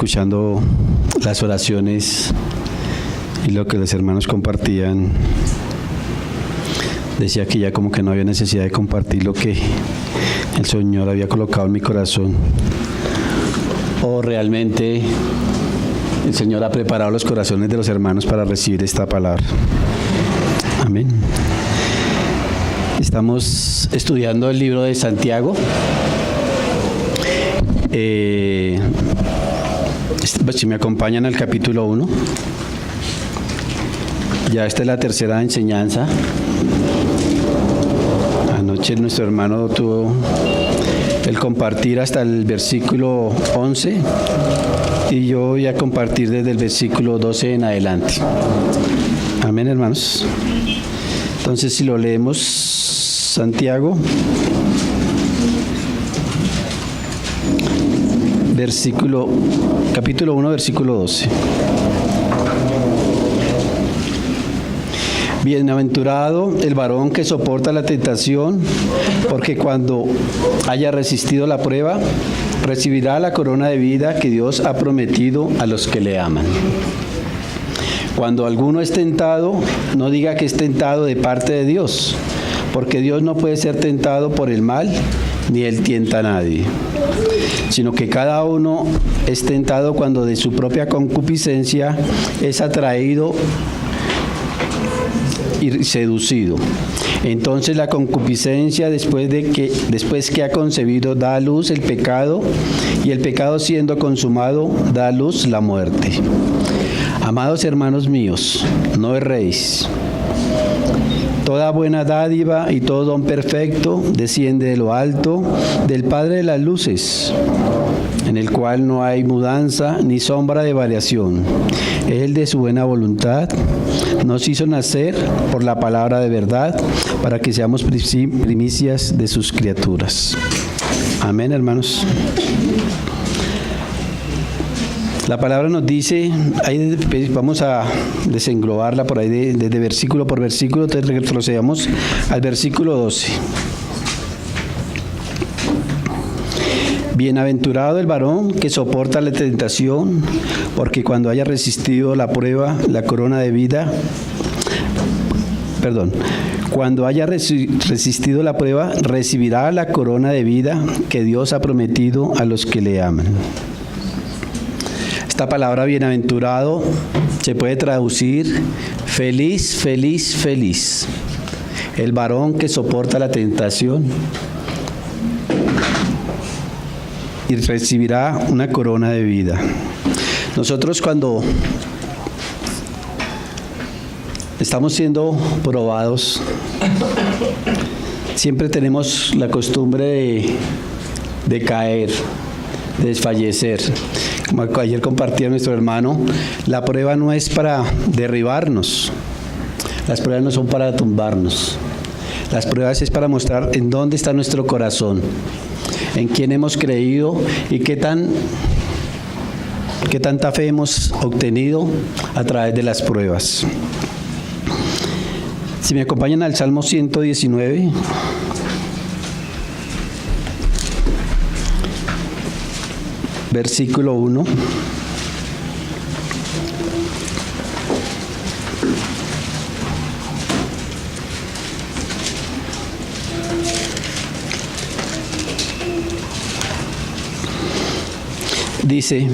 escuchando las oraciones y lo que los hermanos compartían, decía que ya como que no había necesidad de compartir lo que el Señor había colocado en mi corazón. O realmente el Señor ha preparado los corazones de los hermanos para recibir esta palabra. Amén. Estamos estudiando el libro de Santiago. Si me acompañan al capítulo 1. Ya esta es la tercera enseñanza. Anoche nuestro hermano tuvo el compartir hasta el versículo 11 y yo voy a compartir desde el versículo 12 en adelante. Amén, hermanos. Entonces, si lo leemos, Santiago, capítulo 1, versículo 12. Bienaventurado el varón que soporta la tentación, porque cuando haya resistido la prueba, recibirá la corona de vida que Dios ha prometido a los que le aman. Cuando alguno es tentado, no diga que es tentado de parte de Dios, porque Dios no puede ser tentado por el mal, ni Él tienta a nadie, sino que cada uno es tentado cuando de su propia concupiscencia es atraído y seducido. Entonces la concupiscencia, después que ha concebido, da a luz el pecado, y el pecado, siendo consumado, da a luz la muerte. Amados hermanos míos, no erréis. Toda buena dádiva y todo don perfecto desciende de lo alto, del Padre de las luces, en el cual no hay mudanza ni sombra de variación. Él, de su buena voluntad, nos hizo nacer por la palabra de verdad, para que seamos primicias de sus criaturas. Amén, hermanos. La palabra nos dice, ahí vamos a desenglobarla por ahí desde versículo por versículo, entonces retrocedamos al versículo 12. Bienaventurado el varón que soporta la tentación, porque cuando haya resistido la prueba, la corona de vida, cuando haya resistido la prueba, recibirá la corona de vida que Dios ha prometido a los que le aman. Esta palabra bienaventurado se puede traducir feliz, feliz, feliz. El varón que soporta la tentación y recibirá una corona de vida. Nosotros, cuando estamos siendo probados, siempre tenemos la costumbre de caer, de desfallecer. Como ayer compartía nuestro hermano, la prueba no es para derribarnos, las pruebas no son para tumbarnos, las pruebas es para mostrar en dónde está nuestro corazón, en quién hemos creído y qué tanta fe hemos obtenido a través de las pruebas. Si me acompañan al Salmo 119. Versículo 1. Dice: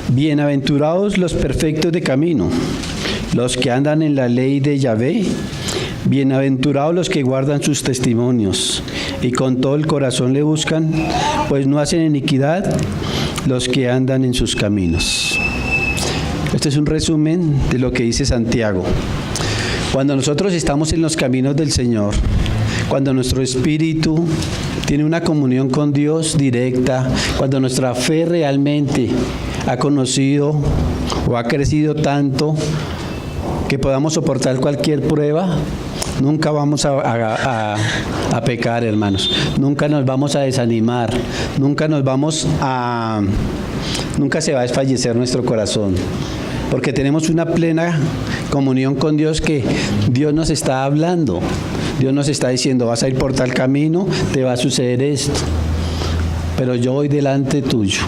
bienaventurados los perfectos de camino, los que andan en la ley de Yahvé. Bienaventurados los que guardan sus testimonios y con todo el corazón le buscan, pues no hacen iniquidad los que andan en sus caminos. Este es un resumen de lo que dice Santiago. Cuando nosotros estamos en los caminos del Señor, cuando nuestro espíritu tiene una comunión con Dios directa, cuando nuestra fe realmente ha conocido o ha crecido tanto que podamos soportar cualquier prueba, nunca vamos a pecar, hermanos. Nunca nos vamos a desanimar. Nunca se va a desfallecer nuestro corazón. Porque tenemos una plena comunión con Dios, que Dios nos está hablando. Dios nos está diciendo: vas a ir por tal camino, te va a suceder esto, pero yo voy delante tuyo.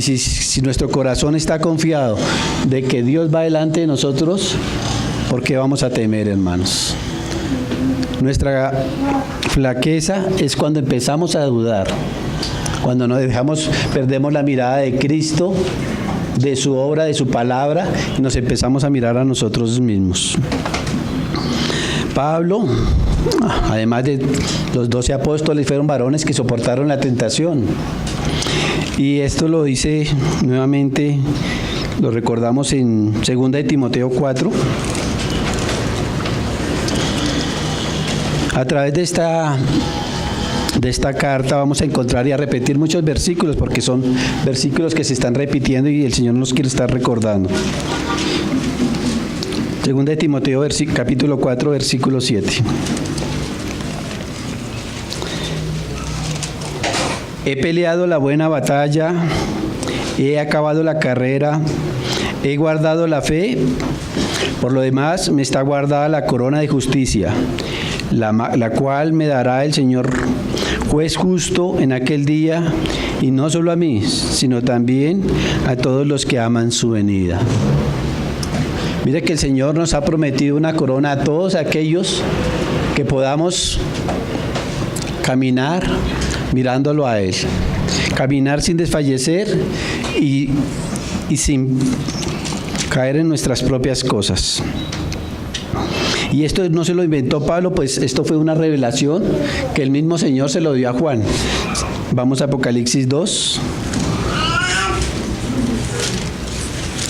Y si nuestro corazón está confiado de que Dios va delante de nosotros, ¿por qué vamos a temer, hermanos? Nuestra flaqueza es cuando empezamos a dudar, cuando perdemos la mirada de Cristo, de su obra, de su palabra, y nos empezamos a mirar a nosotros mismos. Pablo, además de los 12 apóstoles, fueron varones que soportaron la tentación. Y esto lo dice nuevamente, lo recordamos en 2 de Timoteo 4. A través de esta carta vamos a encontrar y a repetir muchos versículos, porque son versículos que se están repitiendo y el Señor nos quiere estar recordando. 2 de Timoteo capítulo 4, versículo 7. He peleado la buena batalla, he acabado la carrera, he guardado la fe, por lo demás me está guardada la corona de justicia, la cual me dará el Señor juez justo en aquel día, y no solo a mí, sino también a todos los que aman su venida. Mire que el Señor nos ha prometido una corona a todos aquellos que podamos caminar mirándolo a Él, caminar sin desfallecer y sin caer en nuestras propias cosas. Y esto no se lo inventó Pablo, pues esto fue una revelación que el mismo Señor se lo dio a Juan. Vamos a Apocalipsis 2.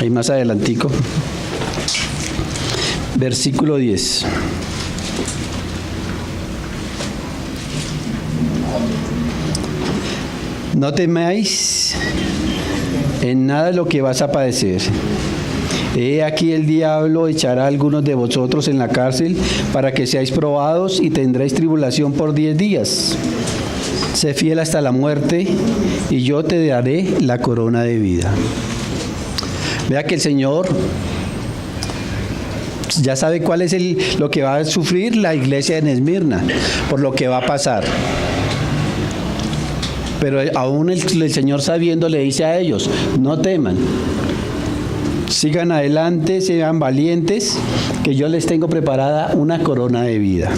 Ahí más adelantico. Versículo 10. No temáis en nada lo que vas a padecer. He aquí el diablo echará a algunos de vosotros en la cárcel para que seáis probados y tendréis tribulación por 10 días. Sé fiel hasta la muerte y yo te daré la corona de vida. Vea que el Señor ya sabe cuál es lo que va a sufrir la iglesia en Esmirna, por lo que va a pasar. Pero aún el Señor sabiendo le dice a ellos, no teman, sigan adelante, sean valientes, que yo les tengo preparada una corona de vida.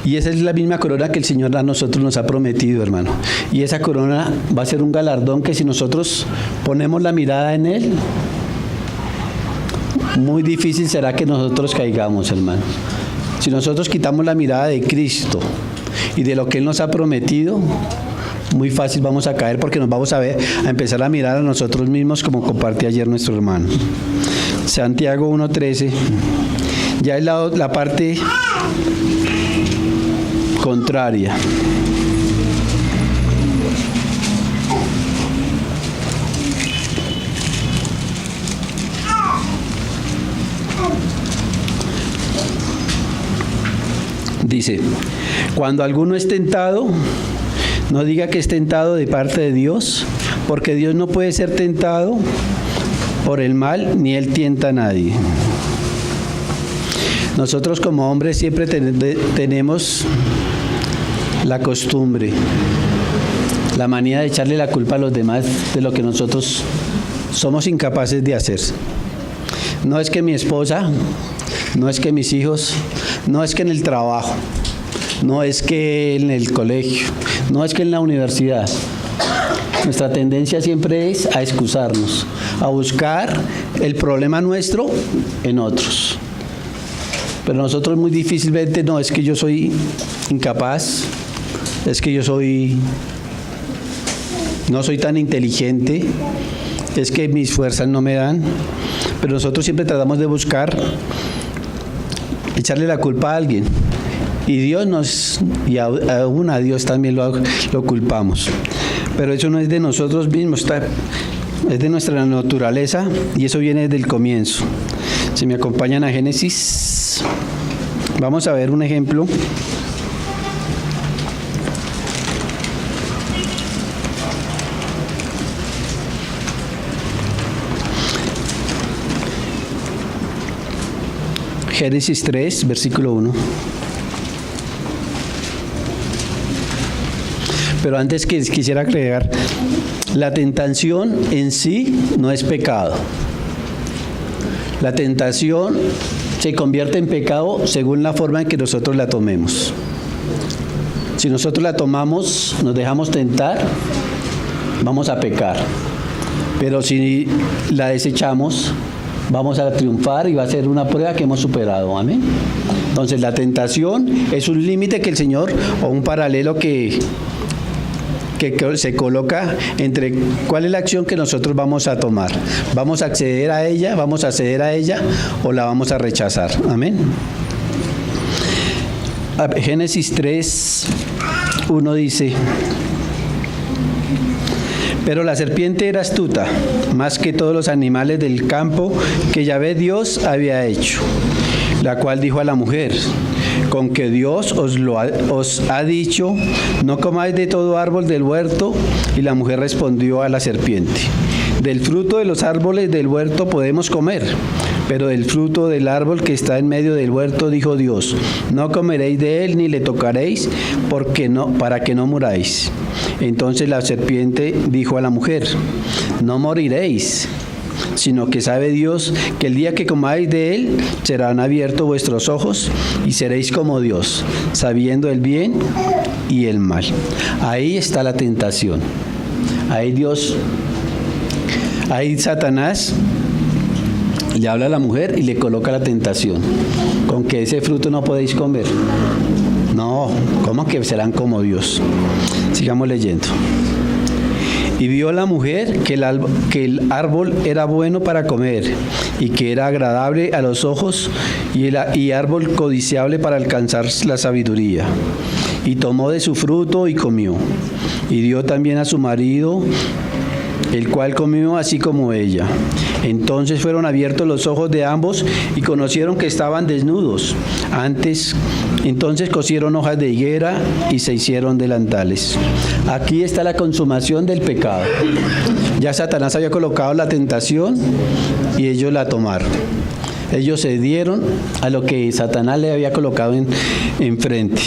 Y esa es la misma corona que el Señor a nosotros nos ha prometido, hermano. Y esa corona va a ser un galardón que si nosotros ponemos la mirada en Él, muy difícil será que nosotros caigamos, hermano. Si nosotros quitamos la mirada de Cristo y de lo que Él nos ha prometido, muy fácil vamos a caer, porque nos vamos a empezar a mirar a nosotros mismos, como compartí ayer nuestro hermano. Santiago 1:13, ya es la parte contraria. Dice, cuando alguno es tentado, no diga que es tentado de parte de Dios, porque Dios no puede ser tentado por el mal, ni Él tienta a nadie. Nosotros como hombres siempre tenemos la costumbre, la manía de echarle la culpa a los demás de lo que nosotros somos incapaces de hacer. No es que mi esposa, no es que mis hijos, no es que en el trabajo, no es que en el colegio, no es que en la universidad. Nuestra tendencia siempre es a excusarnos, a buscar el problema nuestro en otros. Pero nosotros muy difícilmente, no, es que yo soy incapaz, es que yo no soy tan inteligente, es que mis fuerzas no me dan. Pero nosotros siempre tratamos de buscar echarle la culpa a alguien. Y aún a Dios también lo culpamos. Pero eso no es de nosotros mismos, es de nuestra naturaleza, y eso viene desde el comienzo. Si me acompañan a Génesis, vamos a ver un ejemplo. Génesis 3, versículo 1. Pero antes que quisiera agregar, la tentación en sí no es pecado. La tentación se convierte en pecado según la forma en que nosotros la tomemos. Si nosotros la tomamos, nos dejamos tentar, vamos a pecar. Pero si la desechamos, vamos a triunfar y va a ser una prueba que hemos superado. Amén. Entonces la tentación es un límite que el Señor, o un paralelo que se coloca entre cuál es la acción que nosotros vamos a tomar. ¿Vamos a acceder a ella, vamos a ceder a ella o la vamos a rechazar? Amén. Génesis 3:1 dice: pero la serpiente era astuta, más que todos los animales del campo que Yahvé Dios había hecho, la cual dijo a la mujer: con que Dios os ha dicho, no comáis de todo árbol del huerto. Y la mujer respondió a la serpiente: del fruto de los árboles del huerto podemos comer, pero del fruto del árbol que está en medio del huerto dijo Dios: no comeréis de él ni le tocaréis, para que no muráis. Entonces la serpiente dijo a la mujer: no moriréis, sino que sabe Dios que el día que comáis de él serán abiertos vuestros ojos y seréis como Dios, sabiendo el bien y el mal. Ahí está la tentación. Ahí Satanás le habla a la mujer y le coloca la tentación: con que ese fruto no podéis comer. No, ¿cómo que serán como Dios? Sigamos leyendo. Y vio la mujer que el árbol era bueno para comer, y que era agradable a los ojos, y árbol codiciable para alcanzar la sabiduría. Y tomó de su fruto y comió. Y dio también a su marido, el cual comió así como ella. Entonces fueron abiertos los ojos de ambos y conocieron que estaban desnudos. Entonces cosieron hojas de higuera y se hicieron delantales. Aquí está la consumación del pecado. Ya Satanás había colocado la tentación y ellos la tomaron. Ellos se dieron a lo que Satanás le había colocado enfrente.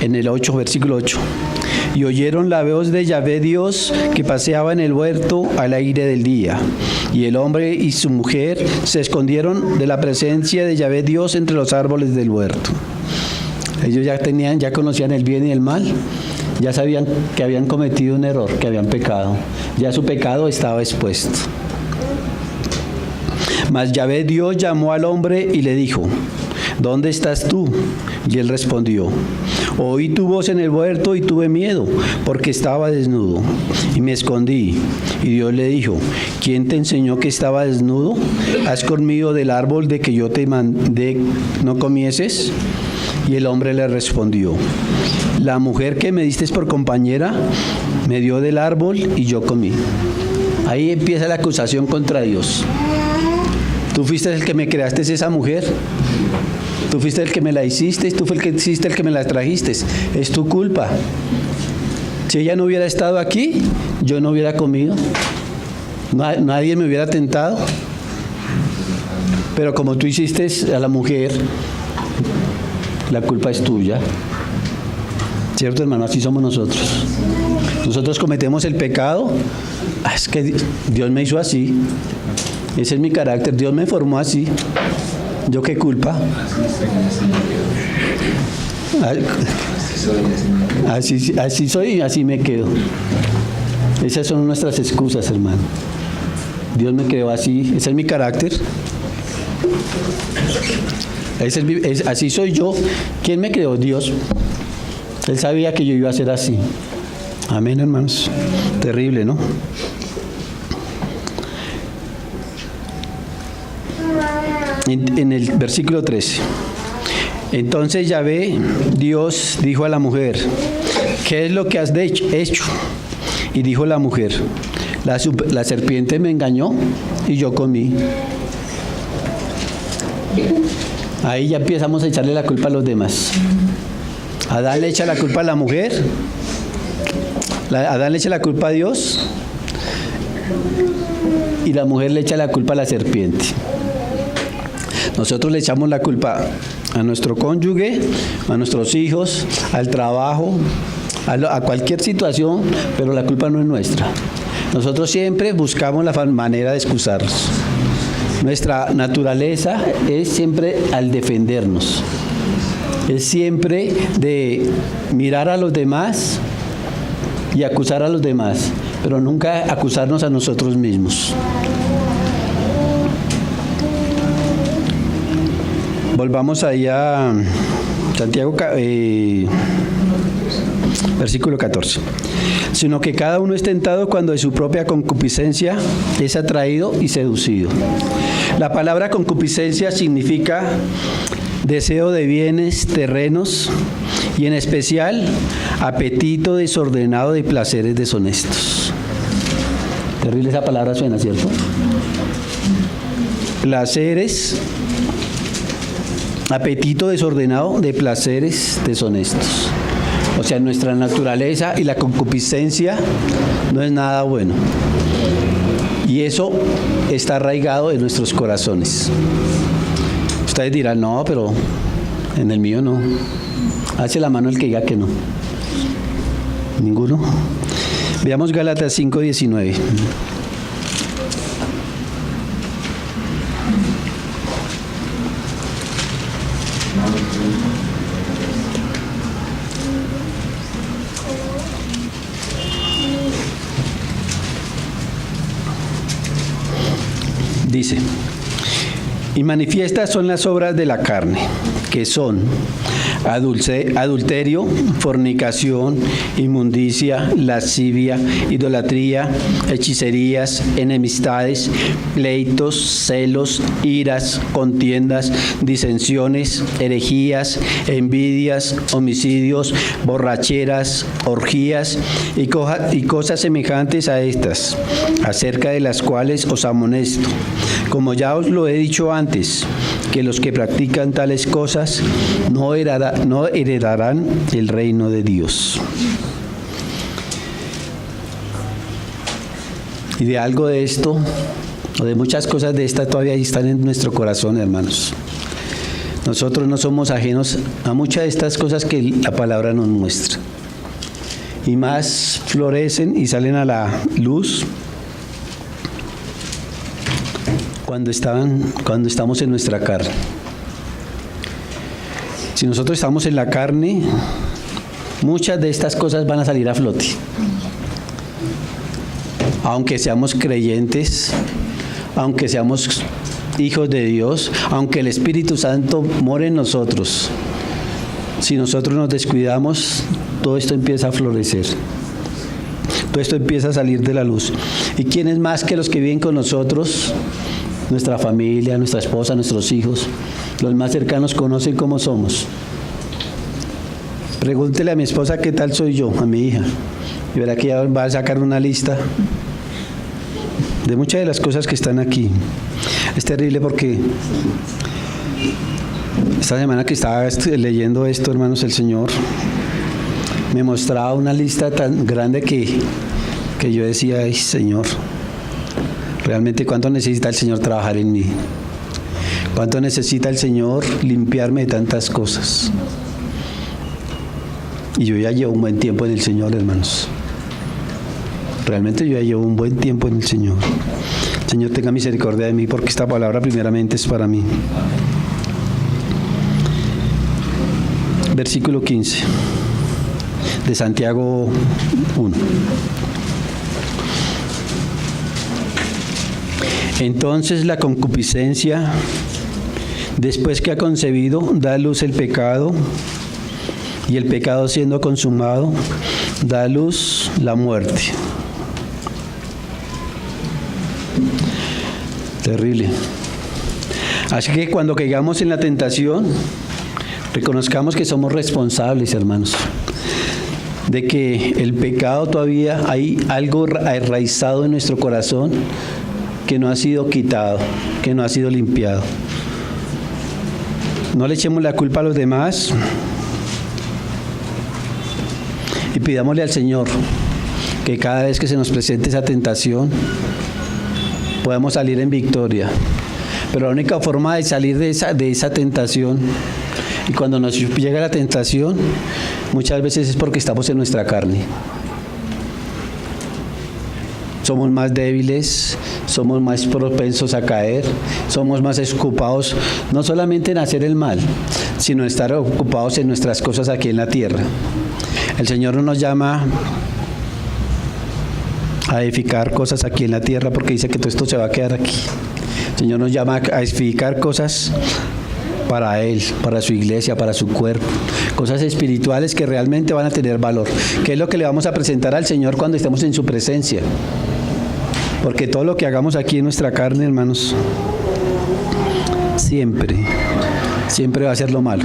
En el versículo 8. Y oyeron la voz de Yahvé Dios que paseaba en el huerto al aire del día. Y el hombre y su mujer se escondieron de la presencia de Yahvé Dios entre los árboles del huerto. Ellos ya conocían el bien y el mal. Ya sabían que habían cometido un error, que habían pecado. Ya su pecado estaba expuesto. Mas Yahvé Dios llamó al hombre y le dijo: ¿dónde estás tú? Y él respondió: oí tu voz en el huerto y tuve miedo, porque estaba desnudo, y me escondí. Y Dios le dijo: ¿quién te enseñó que estaba desnudo? ¿Has comido del árbol de que yo te mandé no comieses? Y el hombre le respondió: la mujer que me diste por compañera me dio del árbol y yo comí. Ahí empieza la acusación contra Dios. Tú fuiste el que me creaste esa mujer. Tú fuiste el que me la hiciste, tú fuiste el que me la trajiste. Es tu culpa. Si ella no hubiera estado aquí, yo no hubiera comido. Nadie me hubiera tentado. Pero como tú hiciste a la mujer, la culpa es tuya. ¿Cierto, hermano? Así somos nosotros. Nosotros cometemos el pecado. Es que Dios me hizo así. Ese es mi carácter. Dios me formó así. ¿Yo qué culpa? Así soy y así me quedo. Esas son nuestras excusas, hermano. Dios me creó así. Ese es mi carácter. Así soy yo. ¿Quién me creó? Dios. Él sabía que yo iba a ser así. Amén, hermanos. Terrible, ¿no? En el versículo 13. Entonces Yahvé Dios dijo a la mujer: ¿qué es lo que has hecho? Y dijo la mujer: la serpiente me engañó y yo comí. Ahí ya empezamos a echarle la culpa a los demás. Adán le echa la culpa a la mujer. Adán le echa la culpa a Dios. Y la mujer le echa la culpa a la serpiente. Nosotros le echamos la culpa a nuestro cónyuge, a nuestros hijos, al trabajo, a cualquier situación, pero la culpa no es nuestra. Nosotros siempre buscamos la manera de excusarnos. Nuestra naturaleza es siempre al defendernos. Es siempre de mirar a los demás y acusar a los demás, pero nunca acusarnos a nosotros mismos. Volvamos allá a Santiago, versículo 14. Sino que cada uno es tentado cuando de su propia concupiscencia es atraído y seducido. La palabra concupiscencia significa deseo de bienes terrenos y en especial apetito desordenado de placeres deshonestos. Terrible esa palabra suena, ¿cierto? Placeres, apetito desordenado de placeres deshonestos. O sea, nuestra naturaleza y la concupiscencia no es nada bueno. Y eso está arraigado en nuestros corazones. Ustedes dirán, no, pero en el mío no. Hace la mano el que diga que no. ¿Ninguno? Veamos Gálatas 5:19. Dice, y manifiestas son las obras de la carne, que son adulterio, fornicación, inmundicia, lascivia, idolatría, hechicerías, enemistades, pleitos, celos, iras, contiendas, disensiones, herejías, envidias, homicidios, borracheras, orgías y cosas semejantes a estas, acerca de las cuales os amonesto, como ya os lo he dicho antes, que los que practican tales cosas no heredarán el reino de Dios. Y de algo de esto, o de muchas cosas de estas, todavía están en nuestro corazón, hermanos. Nosotros no somos ajenos a muchas de estas cosas que la palabra nos muestra. Y más florecen y salen a la luz cuando estamos en nuestra carne. Si nosotros estamos en la carne, muchas de estas cosas van a salir a flote. Aunque seamos creyentes, aunque seamos hijos de Dios, aunque el Espíritu Santo more en nosotros, si nosotros nos descuidamos, todo esto empieza a florecer. Todo esto empieza a salir de la luz. ¿Y quién es más que los que viven con nosotros? Nuestra familia, nuestra esposa, nuestros hijos, los más cercanos conocen cómo somos. Pregúntele a mi esposa qué tal soy yo, a mi hija, y verá que ella va a sacar una lista de muchas de las cosas que están aquí. Es terrible porque esta semana que estaba leyendo esto, hermanos, el Señor me mostraba una lista tan grande que yo decía, ay, Señor, realmente cuánto necesita el Señor trabajar en mí, cuánto necesita el Señor limpiarme de tantas cosas. Y yo ya llevo un buen tiempo en el Señor, hermanos. Realmente yo ya llevo un buen tiempo en el Señor. El Señor tenga misericordia de mí, porque esta palabra primeramente es para mí. Versículo 15 de Santiago 1. Entonces la concupiscencia, después que ha concebido, da a luz el pecado, y el pecado siendo consumado, da a luz la muerte. Terrible. Así que cuando caigamos en la tentación, reconozcamos que somos responsables, hermanos, de que el pecado todavía hay algo arraizado en nuestro corazón que no ha sido quitado, que no ha sido limpiado. No le echemos la culpa a los demás y pidámosle al Señor que cada vez que se nos presente esa tentación podamos salir en victoria. Pero la única forma de salir de esa tentación, y cuando nos llega la tentación, muchas veces es porque estamos en nuestra carne. Somos más débiles, somos más propensos a caer, somos más ocupados no solamente en hacer el mal, sino en estar ocupados en nuestras cosas aquí en la tierra. El Señor no nos llama a edificar cosas aquí en la tierra porque dice que todo esto se va a quedar aquí. El Señor nos llama a edificar cosas para Él, para su iglesia, para su cuerpo, cosas espirituales que realmente van a tener valor, que es lo que le vamos a presentar al Señor cuando estemos en su presencia. Porque todo lo que hagamos aquí en nuestra carne, hermanos, siempre va a ser lo malo.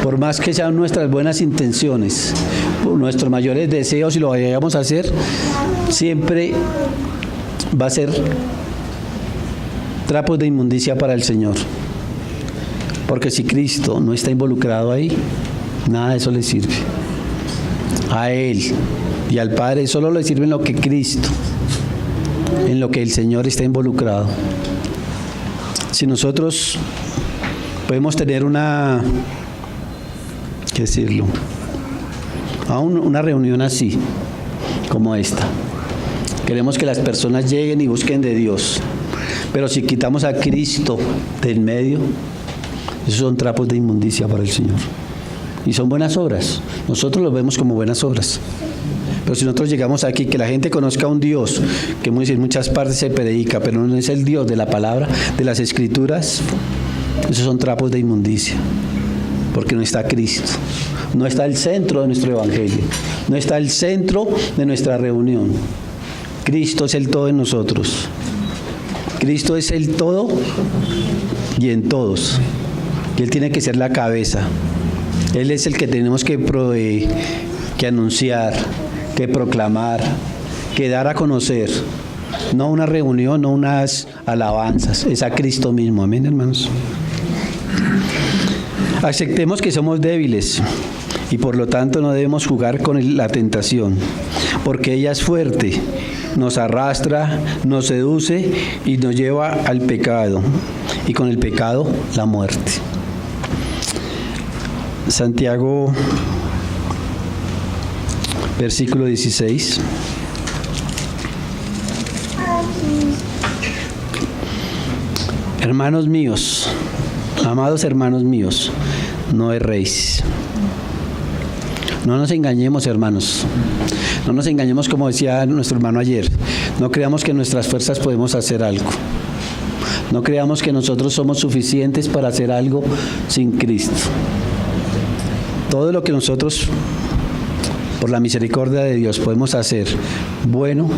Por más que sean nuestras buenas intenciones, por nuestros mayores deseos y lo vayamos a hacer, siempre va a ser trapos de inmundicia para el Señor. Porque si Cristo no está involucrado ahí, nada de eso le sirve. A Él y al Padre solo le sirve en lo que Cristo, en lo que el Señor está involucrado. Si nosotros podemos tener una reunión así, como esta, queremos que las personas lleguen y busquen de Dios, pero si quitamos a Cristo del medio, esos son trapos de inmundicia para el Señor. Y son buenas obras, nosotros los vemos como buenas obras. Pero si nosotros llegamos aquí, que la gente conozca a un Dios que en muchas partes se predica, pero no es el Dios de la palabra, de las Escrituras, esos son trapos de inmundicia, porque no está Cristo, no está el centro de nuestro evangelio, no está el centro de nuestra reunión. Cristo es el todo en nosotros, Cristo es el todo y en todos, y Él tiene que ser la cabeza. Él es el que tenemos que anunciar, que proclamar, que dar a conocer. No una reunión, no unas alabanzas, es a Cristo mismo. Amén, hermanos. Aceptemos que somos débiles y por lo tanto no debemos jugar con la tentación, porque ella es fuerte, nos arrastra, nos seduce y nos lleva al pecado, y con el pecado la muerte. Santiago, versículo 16. Hermanos míos, amados hermanos míos, no erréis. No nos engañemos, hermanos. No nos engañemos, como decía nuestro hermano ayer. No creamos que en nuestras fuerzas podemos hacer algo. No creamos que nosotros somos suficientes para hacer algo sin Cristo. Todo lo que nosotros, por la misericordia de Dios, podemos hacer bueno,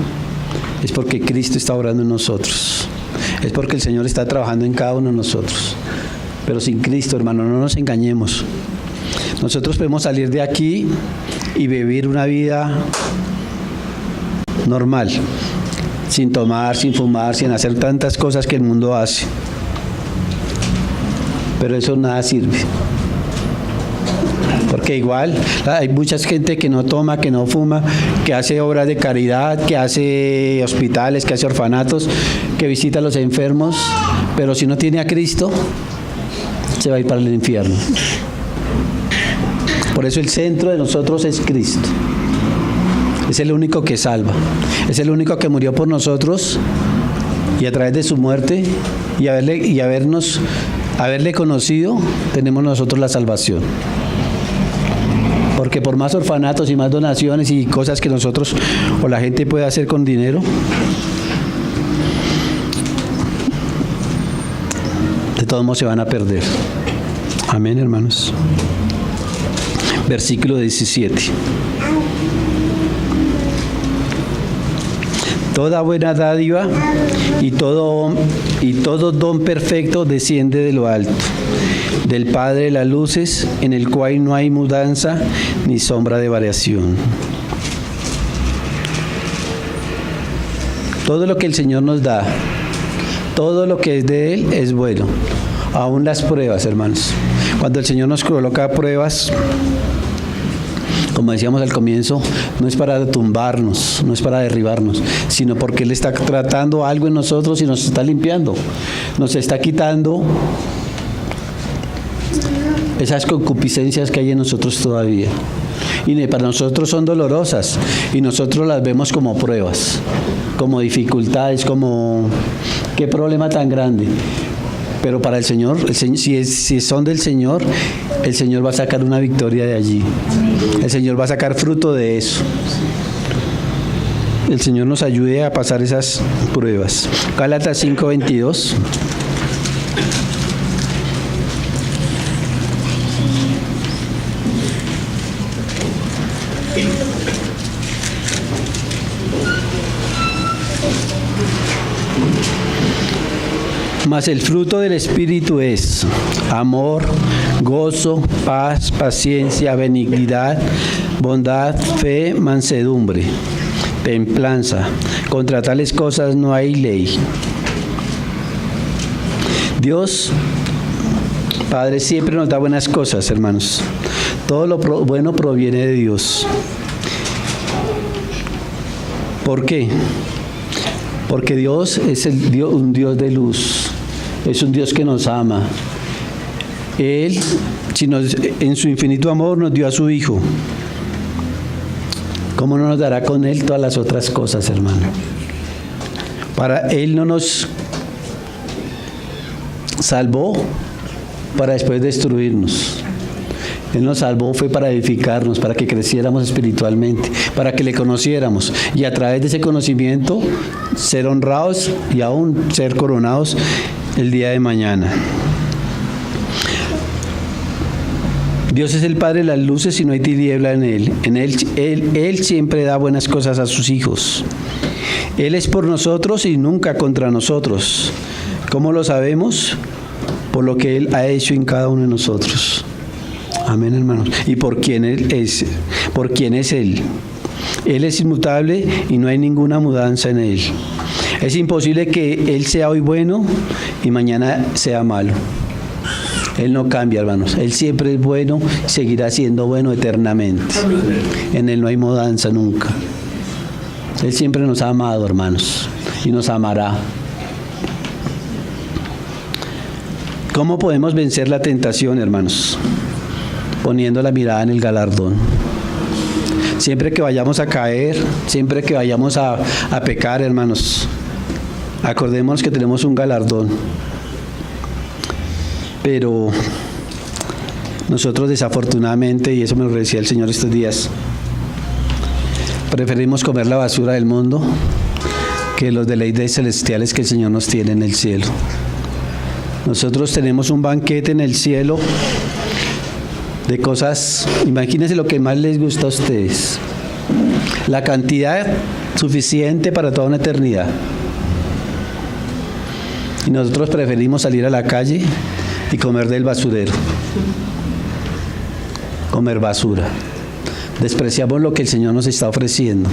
es porque Cristo está obrando en nosotros. Es porque el Señor está trabajando en cada uno de nosotros. Pero sin Cristo, hermano, no nos engañemos. Nosotros podemos salir de aquí y vivir una vida normal, sin tomar, sin fumar, sin hacer tantas cosas que el mundo hace. Pero eso nada sirve. Porque igual hay mucha gente que no toma, que no fuma, que hace obras de caridad, que hace hospitales, que hace orfanatos, que visita a los enfermos, pero si no tiene a Cristo, se va a ir para el infierno. Por eso el centro de nosotros es Cristo. Es el único que salva. Es el único que murió por nosotros y a través de su muerte y haberle conocido, tenemos nosotros la salvación. Porque por más orfanatos y más donaciones y cosas que nosotros o la gente puede hacer con dinero, de todos modos se van a perder. Amén, hermanos. Versículo 17. Toda buena dádiva y todo don perfecto desciende de lo alto, del Padre de las luces, en el cual no hay mudanza ni sombra de variación. Todo lo que el Señor nos da, todo lo que es de Él es bueno. Aún las pruebas, hermanos. Cuando el Señor nos coloca pruebas, como decíamos al comienzo, no es para tumbarnos, no es para derribarnos, sino porque Él está tratando algo en nosotros y nos está limpiando, nos está quitando esas concupiscencias que hay en nosotros todavía. Y para nosotros son dolorosas y nosotros las vemos como pruebas, como dificultades, como qué problema tan grande. Pero para el Señor, si son del Señor, el Señor va a sacar una victoria de allí. El Señor va a sacar fruto de eso. El Señor nos ayude a pasar esas pruebas. Gálatas 5:22. Mas el fruto del Espíritu es amor, gozo, paz, paciencia, benignidad, bondad, fe, mansedumbre, templanza. Contra tales cosas no hay ley. Dios, Padre, siempre nos da buenas cosas, hermanos. Todo lo bueno proviene de Dios. ¿Por qué? Porque Dios es un Dios de luz. Es un Dios que nos ama. Él, en su infinito amor, nos dio a su Hijo. ¿Cómo no nos dará con Él todas las otras cosas, hermano? Él no nos salvó para después destruirnos. Él nos salvó fue para edificarnos, para que creciéramos espiritualmente, para que le conociéramos y a través de ese conocimiento ser honrados y aún ser coronados el día de mañana. Dios es el Padre de las luces y no hay tiniebla en Él. Él siempre da buenas cosas a sus hijos. Él es por nosotros y nunca contra nosotros. ¿Cómo lo sabemos? Por lo que Él ha hecho en cada uno de nosotros. Amén, hermanos. Y por quién es Él. Él es inmutable y no hay ninguna mudanza en Él. Es imposible que Él sea hoy bueno y mañana sea malo. Él no cambia, hermanos. Él siempre es bueno, seguirá siendo bueno eternamente. En Él no hay mudanza nunca. Él siempre nos ha amado, hermanos, y nos amará. ¿Cómo podemos vencer la tentación, hermanos? Poniendo la mirada en el galardón. Siempre que vayamos a caer, siempre que vayamos a pecar, hermanos, acordémonos que tenemos un galardón. Pero nosotros desafortunadamente, y eso me lo decía el Señor estos días, preferimos comer la basura del mundo que los deleites celestiales que el Señor nos tiene en el cielo. Nosotros tenemos un banquete en el cielo de cosas, imagínense lo que más les gusta a ustedes, la cantidad suficiente para toda una eternidad. Y nosotros preferimos salir a la calle y comer del basurero, comer basura. Despreciamos lo que el Señor nos está ofreciendo.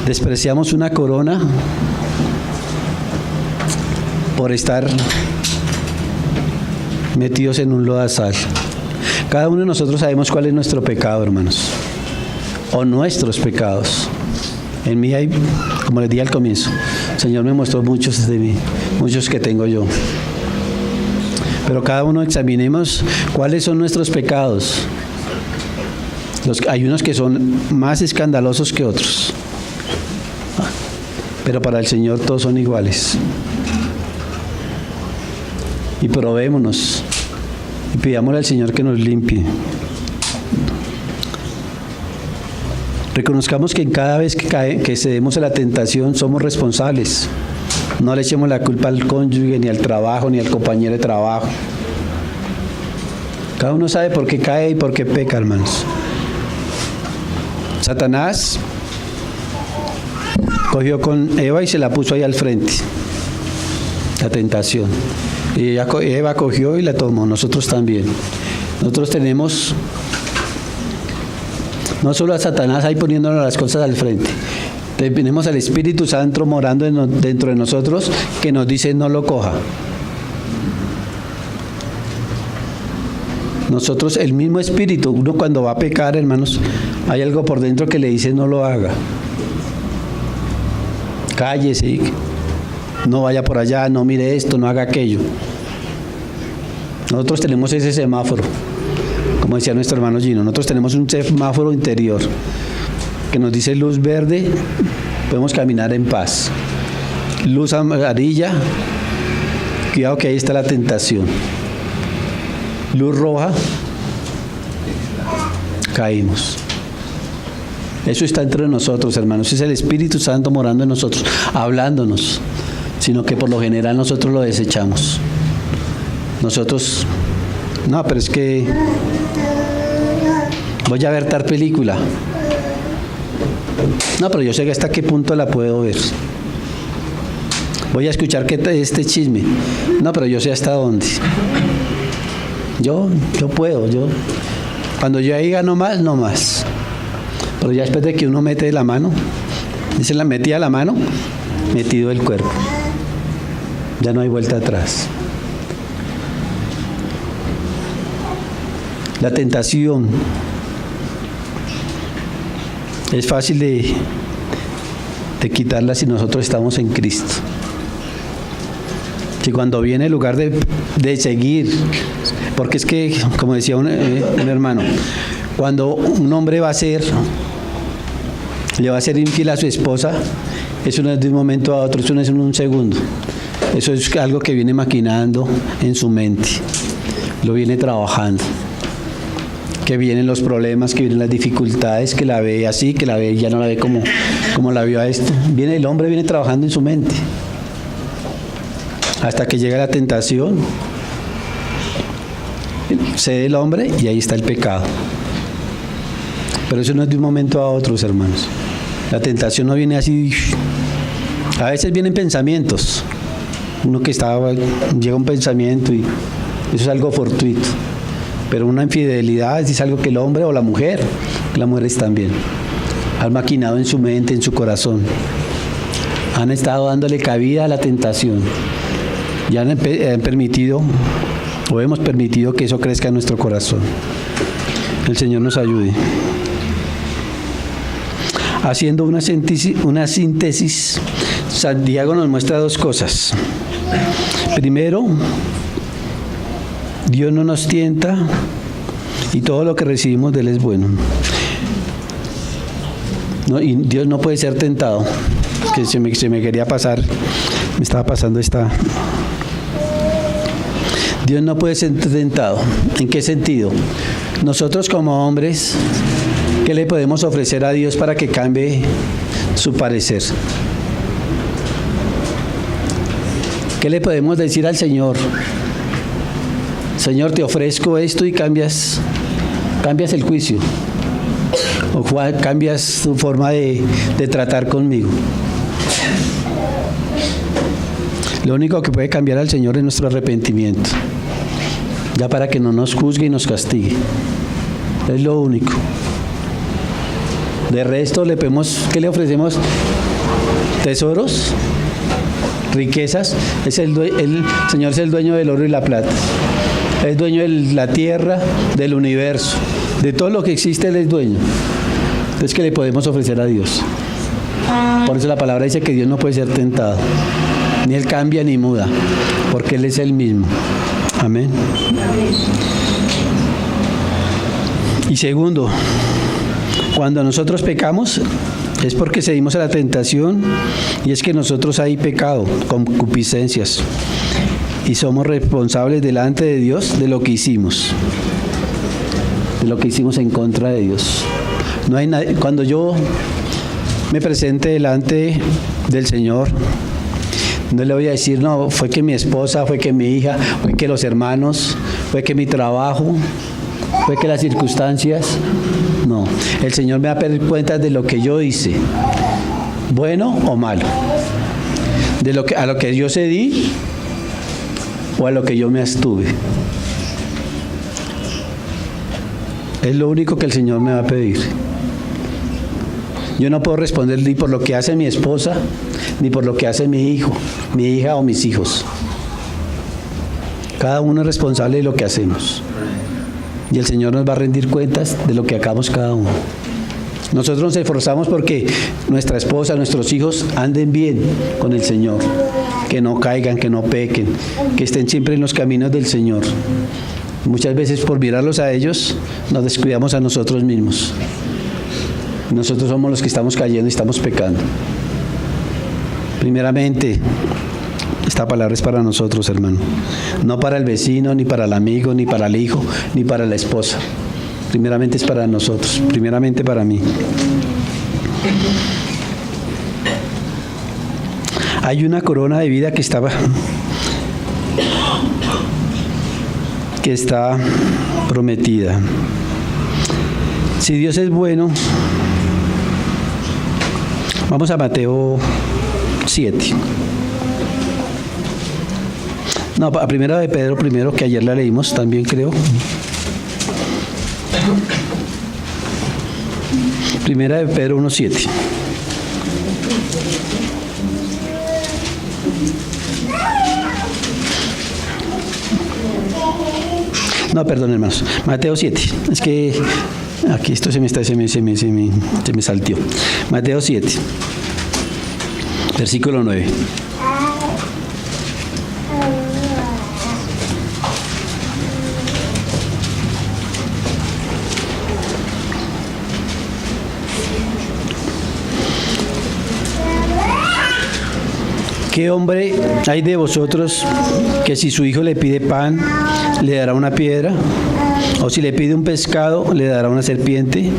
Despreciamos una corona por estar metidos en un lodazal. Cada uno de nosotros sabemos cuál es nuestro pecado, hermanos, o nuestros pecados. En mí hay, como les dije al comienzo, el Señor me mostró muchos de mí, muchos que tengo yo. Pero cada uno examinemos cuáles son nuestros pecados. Hay unos que son más escandalosos que otros, pero para el Señor todos son iguales. Y probémonos y pidámosle al Señor que nos limpie. Reconozcamos que en cada vez que cedemos a la tentación somos responsables. No le echemos la culpa al cónyuge, ni al trabajo, ni al compañero de trabajo. Cada uno sabe por qué cae y por qué peca, hermanos. Satanás cogió con Eva y se la puso ahí al frente. La tentación. Y Eva cogió y la tomó, nosotros también. Nosotros tenemos no solo a Satanás ahí poniéndonos las cosas al frente, tenemos al Espíritu Santo morando dentro de nosotros que nos dice no lo coja. Nosotros, el mismo Espíritu, uno cuando va a pecar, hermanos, hay algo por dentro que le dice no lo haga. Cállese, no vaya por allá, no mire esto, no haga aquello. Nosotros tenemos ese semáforo, como decía nuestro hermano Gino, nosotros tenemos un semáforo interior que nos dice luz verde, podemos caminar en paz. Luz amarilla, cuidado que ahí está la tentación. Luz roja, caímos. Eso está entre nosotros, hermanos. Es el Espíritu Santo morando en nosotros, hablándonos, sino que por lo general nosotros lo desechamos. Nosotros, no, pero es que voy a ver tal película. No, pero yo sé que hasta qué punto la puedo ver. Voy a escuchar este chisme. No, pero yo sé hasta dónde. Yo puedo, cuando yo ahí gano más, no más. Pero ya después de que uno mete la mano, dice la metida la mano, metido el cuerpo. Ya no hay vuelta atrás. La tentación es fácil de quitarla si nosotros estamos en Cristo. Si cuando viene el lugar de seguir, porque es que, como decía un hermano, cuando un hombre le va a ser infiel a su esposa, eso no es de un momento a otro, eso no es en un segundo. Eso es algo que viene maquinando en su mente, lo viene trabajando. Que vienen los problemas, que vienen las dificultades, que la ve así, que la ve, ya no la ve como la vio a esto. El hombre viene trabajando en su mente. Hasta que llega la tentación, cede el hombre y ahí está el pecado. Pero eso no es de un momento a otro, hermanos. La tentación no viene así. A veces vienen pensamientos. Uno que llega un pensamiento y eso es algo fortuito. Pero una infidelidad es algo que el hombre o la mujer, las mujeres también, han maquinado en su mente, en su corazón. Han estado dándole cabida a la tentación. Y han permitido, o hemos permitido que eso crezca en nuestro corazón. El Señor nos ayude. Haciendo una síntesis, Santiago nos muestra dos cosas. Primero, Dios no nos tienta y todo lo que recibimos de Él es bueno. No, y Dios no puede ser tentado. Que se me quería pasar, me estaba pasando esta. Dios no puede ser tentado. ¿En qué sentido? Nosotros como hombres, ¿qué le podemos ofrecer a Dios para que cambie su parecer? ¿Qué le podemos decir al Señor? Señor, te ofrezco esto y cambias el juicio. O cambias tu forma de tratar conmigo. Lo único que puede cambiar al Señor es nuestro arrepentimiento. Ya para que no nos juzgue y nos castigue. Es lo único. De resto, ¿qué le ofrecemos? Tesoros, riquezas. El Señor es el dueño del oro y la plata. Es dueño de la tierra, del universo. De todo lo que existe, Él es dueño. Entonces, ¿qué le podemos ofrecer a Dios? Por eso la palabra dice que Dios no puede ser tentado. Ni Él cambia ni muda. Porque Él es el mismo. Amén. Y segundo, cuando nosotros pecamos, es porque cedimos a la tentación y es que nosotros hay pecado, concupiscencias. Y somos responsables delante de Dios de lo que hicimos. De lo que hicimos en contra de Dios. No hay nadie, cuando yo me presente delante del Señor, no le voy a decir, no, fue que mi esposa, fue que mi hija, fue que los hermanos, fue que mi trabajo, fue que las circunstancias. No, el Señor me va a pedir cuentas de lo que yo hice, bueno o malo, a lo que yo cedí o a lo que yo me abstuve. Es lo único que el Señor me va a pedir. Yo no puedo responder ni por lo que hace mi esposa, ni por lo que hace mi hijo, mi hija o mis hijos. Cada uno es responsable de lo que hacemos. Y el Señor nos va a rendir cuentas de lo que hagamos cada uno. Nosotros nos esforzamos porque nuestra esposa, nuestros hijos anden bien con el Señor, que no caigan, que no pequen, que estén siempre en los caminos del Señor. Muchas veces por mirarlos a ellos nos descuidamos a nosotros mismos. Nosotros somos los que estamos cayendo y estamos pecando. Primeramente, esta palabra es para nosotros, hermano. No para el vecino, ni para el amigo, ni para el hijo, ni para la esposa. Primeramente es para nosotros, primeramente para mí. Hay una corona de vida que está prometida. Si Dios es bueno, vamos a Mateo 7. No, a primera de Pedro primero, que ayer la leímos también, creo. Primera de Pedro 1:7. No, perdón, hermanos. Mateo 7. Es que aquí esto se me salteó. Mateo 7, versículo 9. ¿Qué hombre hay de vosotros que si su hijo le pide pan, le dará una piedra? ¿O si le pide un pescado, le dará una serpiente?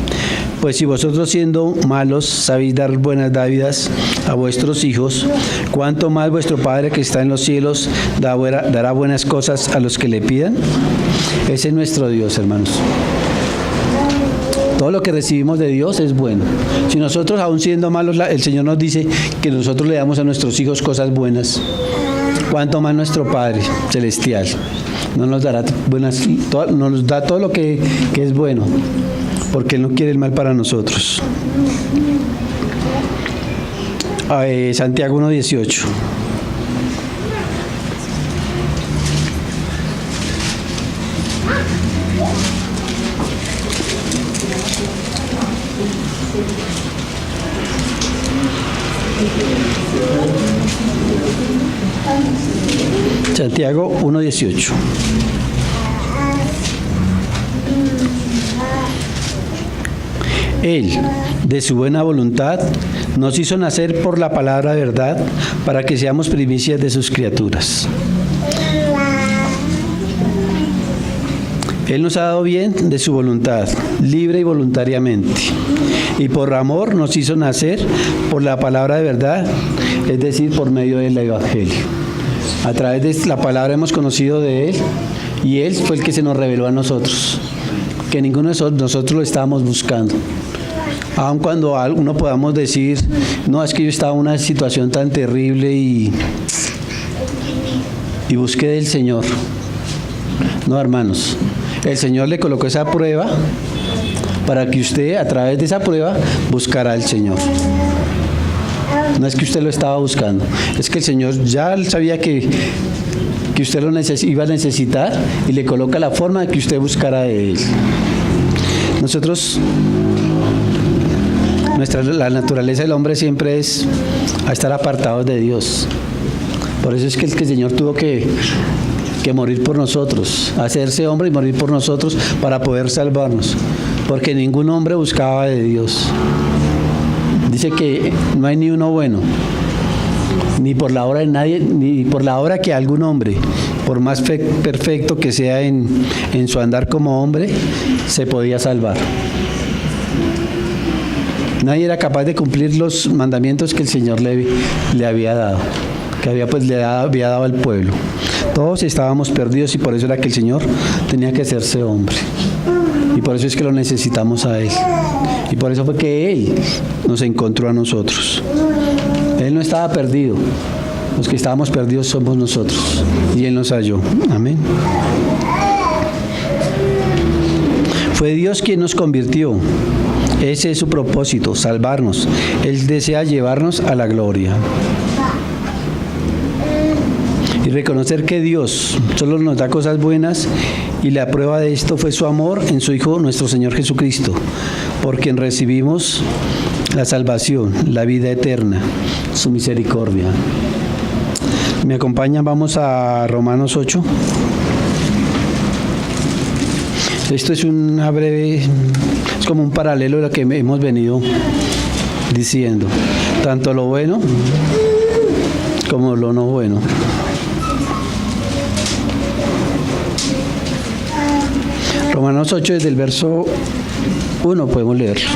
Pues si vosotros siendo malos sabéis dar buenas dádivas a vuestros hijos, ¿cuánto más vuestro Padre que está en los cielos dará buenas cosas a los que le pidan? Ese es nuestro Dios, hermanos. Todo lo que recibimos de Dios es bueno. Si nosotros, aún siendo malos, el Señor nos dice que nosotros le damos a nuestros hijos cosas buenas, ¿cuánto más nuestro Padre Celestial no nos dará nos da todo lo que es bueno, porque Él no quiere el mal para nosotros? Santiago 1:18. Santiago 1:18. Él, de su buena voluntad, nos hizo nacer por la palabra de verdad, para que seamos primicias de sus criaturas. Él nos ha dado bien de su voluntad, libre y voluntariamente. Y por amor nos hizo nacer por la palabra de verdad, es decir, por medio del Evangelio. A través de la palabra hemos conocido de Él, y Él fue el que se nos reveló a nosotros, que ninguno de nosotros lo estábamos buscando. Aun cuando uno podamos decir, no, es que yo estaba en una situación tan terrible y busqué del Señor. No, hermanos, el Señor le colocó esa prueba para que usted, a través de esa prueba, buscara al Señor. No es que usted lo estaba buscando, es que el Señor ya sabía que usted lo iba a necesitar, y le coloca la forma de que usted buscara de Él. Nosotros, la naturaleza del hombre siempre es a estar apartados de Dios. Por eso es que el Señor tuvo que morir por nosotros, hacerse hombre y morir por nosotros para poder salvarnos, porque ningún hombre buscaba de Dios. Dice que no hay ni uno bueno, ni por la obra de nadie, ni por la obra que algún hombre, por más perfecto que sea en su andar como hombre, se podía salvar. Nadie era capaz de cumplir los mandamientos que el Señor le había dado, que había dado al pueblo. Todos estábamos perdidos, y por eso era que el Señor tenía que hacerse hombre. Y por eso es que lo necesitamos a Él. Y por eso fue que Él nos encontró a nosotros. Él no estaba perdido. Los que estábamos perdidos somos nosotros. Y Él nos halló. Amén. Fue Dios quien nos convirtió. Ese es su propósito, salvarnos. Él desea llevarnos a la gloria. Y y reconocer que Dios solo nos da cosas buenas, y la prueba de esto fue su amor en su Hijo, nuestro Señor Jesucristo, por quien recibimos la salvación, la vida eterna, su misericordia. ¿Me acompañan? Vamos a Romanos 8. Esto es una breve, es como un paralelo de lo que hemos venido diciendo, tanto lo bueno como lo no bueno. Romanos 8, desde el verso 1 podemos leerlo.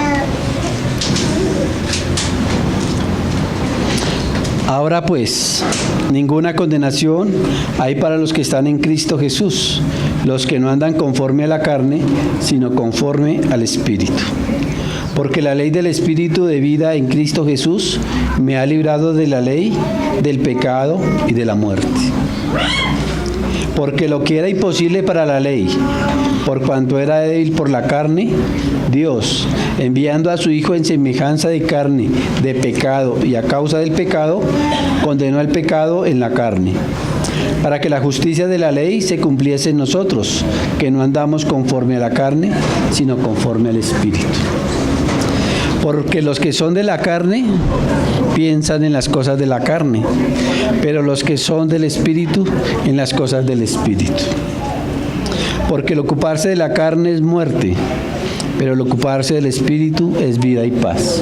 Ahora pues, ninguna condenación hay para los que están en Cristo Jesús, los que no andan conforme a la carne, sino conforme al Espíritu. Porque la ley del Espíritu de vida en Cristo Jesús me ha librado de la ley, del pecado y de la muerte. Porque lo que era imposible para la ley, por cuanto era débil por la carne, Dios, enviando a su Hijo en semejanza de carne, de pecado, y a causa del pecado, condenó al pecado en la carne, para que la justicia de la ley se cumpliese en nosotros, que no andamos conforme a la carne, sino conforme al Espíritu. Porque los que son de la carne piensan en las cosas de la carne, pero los que son del Espíritu en las cosas del Espíritu. Porque el ocuparse de la carne es muerte, pero el ocuparse del Espíritu es vida y paz.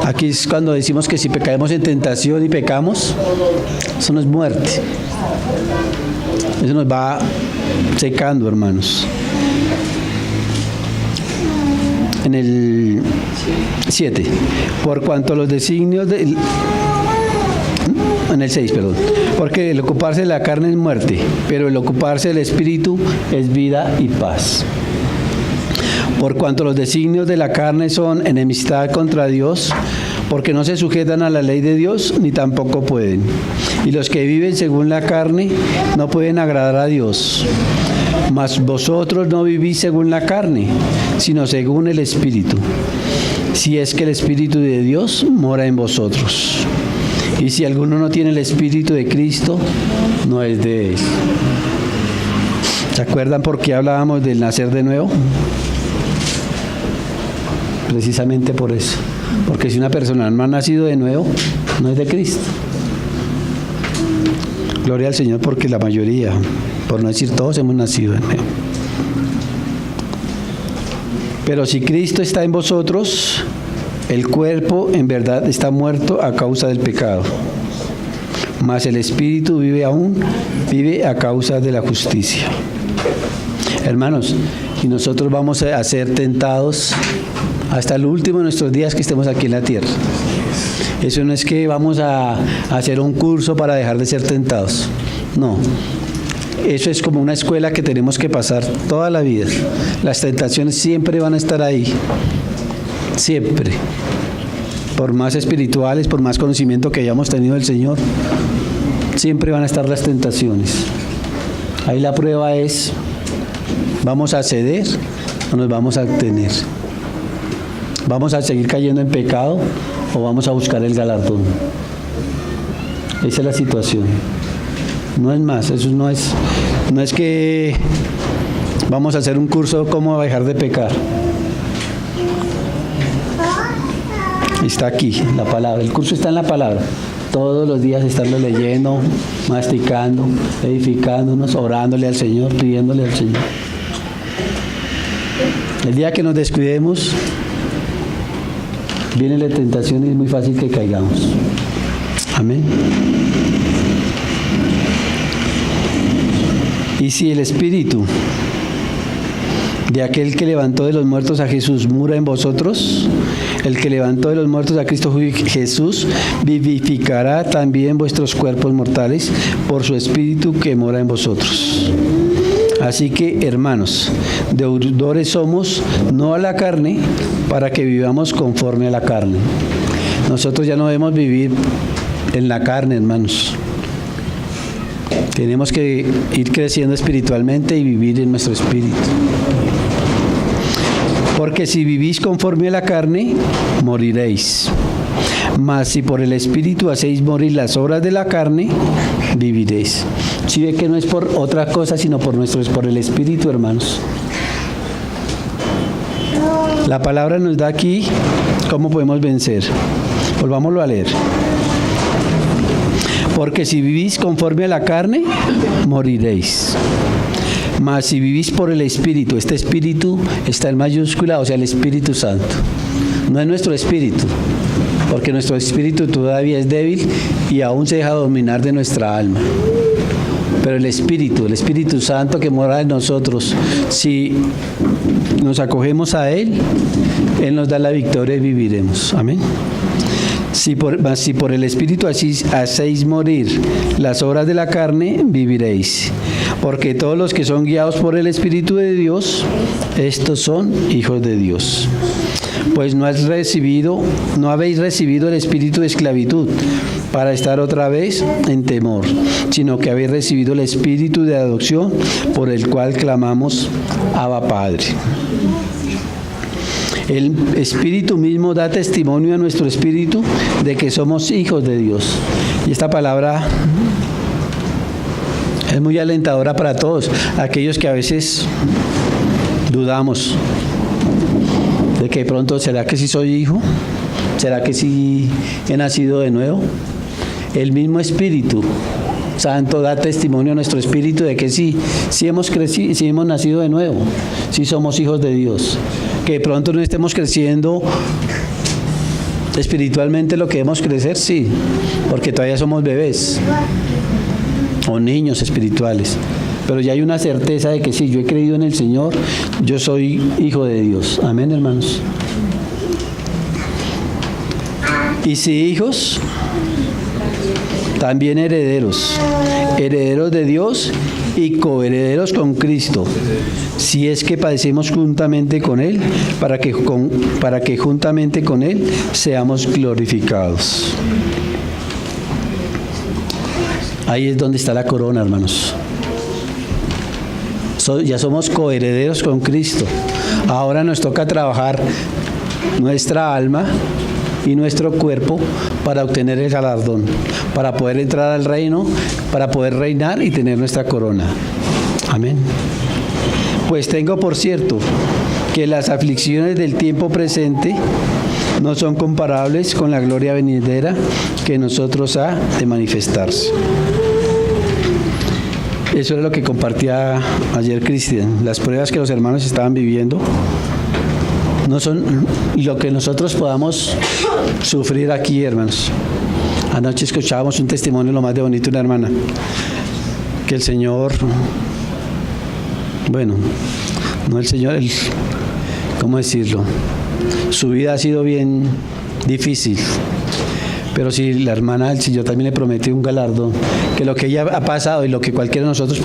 Aquí es cuando decimos que si caemos en tentación y pecamos, eso no es muerte. Eso nos va secando, hermanos. En el 7, por cuanto los designios en el 6, perdón, porque el ocuparse de la carne es muerte, pero el ocuparse del Espíritu es vida y paz. Por cuanto los designios de la carne son enemistad contra Dios, porque no se sujetan a la ley de Dios, ni tampoco pueden. Y los que viven según la carne no pueden agradar a Dios. Mas vosotros no vivís según la carne, sino según el Espíritu, si es que el Espíritu de Dios mora en vosotros. Y si alguno no tiene el Espíritu de Cristo, no es de él. ¿Se acuerdan por qué hablábamos del nacer de nuevo? Precisamente por eso. Porque si una persona no ha nacido de nuevo, no es de Cristo. Gloria al Señor, porque la mayoría, por no decir todos, hemos nacido de nuevo. Pero si Cristo está en vosotros, el cuerpo en verdad está muerto a causa del pecado, mas el Espíritu vive aún, vive a causa de la justicia. Hermanos, y nosotros vamos a ser tentados hasta el último de nuestros días que estemos aquí en la tierra. Eso no es que vamos a hacer un curso para dejar de ser tentados. No. Eso es como una escuela que tenemos que pasar toda la vida. Las tentaciones siempre van a estar ahí. Siempre. Por más espirituales, por más conocimiento que hayamos tenido del Señor, siempre van a estar las tentaciones. Ahí la prueba es, ¿vamos a ceder o nos vamos a abstener? ¿Vamos a seguir cayendo en pecado o vamos a buscar el galardón? Esa es la situación. No es más, eso no es que vamos a hacer un curso de cómo dejar de pecar. Está aquí la palabra, el curso está en la palabra. Todos los días estarlo leyendo, masticando, edificándonos, orándole al Señor, pidiéndole al Señor. El día que nos descuidemos, viene la tentación y es muy fácil que caigamos. Amén. Y si el Espíritu de aquel que levantó de los muertos a Jesús mora en vosotros, el que levantó de los muertos a Cristo Jesús vivificará también vuestros cuerpos mortales por su Espíritu que mora en vosotros. Así que, hermanos, deudores somos, no a la carne, para que vivamos conforme a la carne. Nosotros ya no debemos vivir en la carne, hermanos. Tenemos que ir creciendo espiritualmente y vivir en nuestro espíritu. Porque si vivís conforme a la carne, moriréis. Mas si por el Espíritu hacéis morir las obras de la carne, viviréis. Si ve que no es por otra cosa, sino por el Espíritu, hermanos. La palabra nos da aquí cómo podemos vencer. Volvámoslo a leer. Porque si vivís conforme a la carne, moriréis. Mas si vivís por el Espíritu, este Espíritu está en mayúscula, o sea, el Espíritu Santo. No es nuestro espíritu, porque nuestro espíritu todavía es débil y aún se deja dominar de nuestra alma. Pero el Espíritu Santo que mora en nosotros, si nos acogemos a Él, Él nos da la victoria y viviremos. Amén. Si por el Espíritu hacéis morir las obras de la carne, viviréis. Porque todos los que son guiados por el Espíritu de Dios, estos son hijos de Dios. Pues no habéis recibido el espíritu de esclavitud para estar otra vez en temor, sino que habéis recibido el espíritu de adopción por el cual clamamos Abba Padre. El Espíritu mismo da testimonio a nuestro espíritu de que somos hijos de Dios. Y esta palabra es muy alentadora para todos, aquellos que a veces dudamos de que de pronto, ¿será que sí soy hijo? ¿Será que sí he nacido de nuevo? El mismo Espíritu Santo da testimonio a nuestro espíritu de que sí hemos crecido, sí hemos nacido de nuevo, sí somos hijos de Dios. Que de pronto no estemos creciendo espiritualmente lo que debemos crecer, sí, porque todavía somos bebés o niños espirituales. Pero ya hay una certeza de que sí, yo he creído en el Señor, yo soy hijo de Dios. Amén, hermanos. Y si hijos, también herederos, herederos de Dios y coherederos con Cristo, si es que padecemos juntamente con Él, para que juntamente con Él seamos glorificados. Ahí es donde está la corona, hermanos. Ya somos coherederos con Cristo. Ahora nos toca trabajar nuestra alma y nuestro cuerpo para obtener el galardón, para poder entrar al reino, para poder reinar y tener nuestra corona. Amén. Pues tengo por cierto que las aflicciones del tiempo presente no son comparables con la gloria venidera que en nosotros ha de manifestarse. Eso era lo que compartía ayer Cristian. Las pruebas que los hermanos estaban viviendo no son lo que nosotros podamos sufrir aquí, hermanos. Anoche escuchábamos un testimonio lo más de bonito de una hermana, que el Señor, bueno, no el Señor, ¿cómo decirlo? Su vida ha sido bien difícil. Pero si la hermana del Señor también le prometió un galardón, que lo que ella ha pasado y lo que cualquiera de nosotros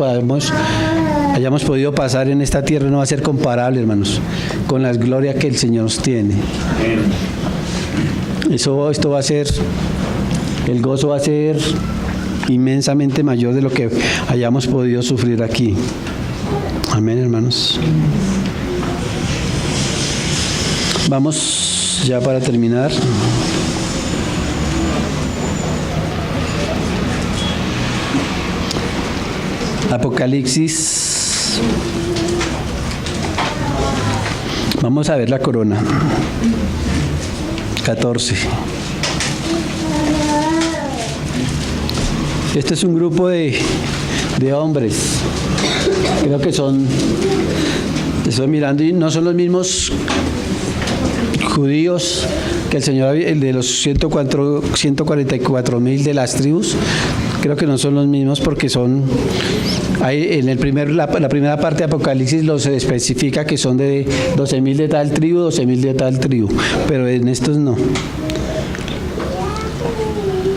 hayamos podido pasar en esta tierra no va a ser comparable, hermanos, con la gloria que el Señor nos tiene. Esto va a ser, el gozo va a ser inmensamente mayor de lo que hayamos podido sufrir aquí. Amén, hermanos. Vamos ya para terminar. Apocalipsis. Vamos a ver la corona. 14. Este es un grupo de hombres. Creo que estoy mirando y no son los mismos judíos que el Señor, el de los 144,000 de las tribus. Creo que no son los mismos porque en la primera parte de Apocalipsis los especifica que son de 12,000 de tal tribu, 12,000 de tal tribu, pero en estos no.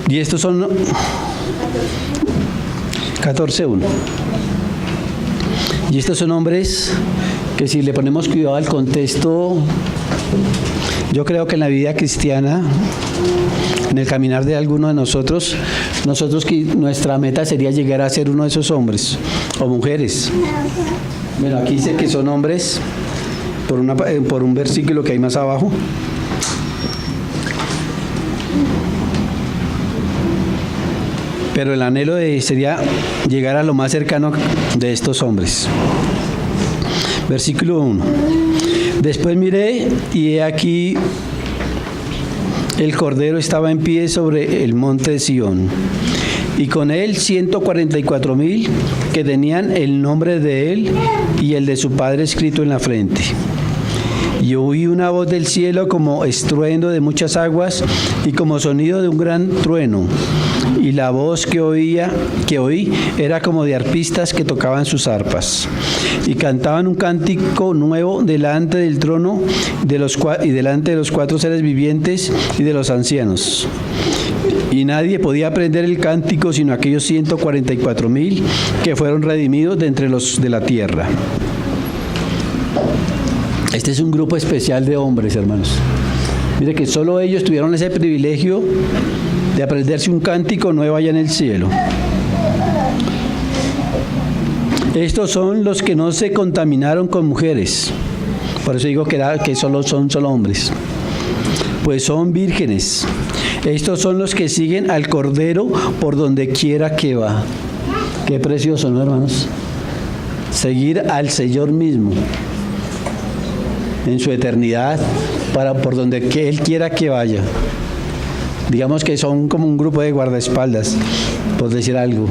Y estos son 14:1. Y estos son hombres que si le ponemos cuidado al contexto, yo creo que en la vida cristiana, en el caminar de alguno de nosotros que nuestra meta sería llegar a ser uno de esos hombres o mujeres. Bueno, aquí dice que son hombres por un versículo que hay más abajo. pero el anhelo sería llegar a lo más cercano de estos hombres. Versículo 1. Después miré y he aquí el Cordero estaba en pie sobre el monte de Sión, y con él 144,000 que tenían el nombre de él y el de su padre escrito en la frente. Y oí una voz del cielo como estruendo de muchas aguas y como sonido de un gran trueno. Y la voz que oí era como de arpistas que tocaban sus arpas. Y cantaban un cántico nuevo delante del trono y delante de los 4 seres vivientes y de los ancianos. Y nadie podía aprender el cántico sino aquellos 144,000 que fueron redimidos de entre los de la tierra. Este es un grupo especial de hombres, hermanos. Mire que solo ellos tuvieron ese privilegio de aprenderse un cántico nuevo allá en el cielo. Estos son los que no se contaminaron con mujeres. Por eso digo que son solo hombres. Pues son vírgenes. Estos son los que siguen al Cordero por donde quiera que va. Qué precioso, ¿no, hermanos? Seguir al Señor mismo en su eternidad, por donde que Él quiera que vaya. Digamos que son como un grupo de guardaespaldas, por decir algo,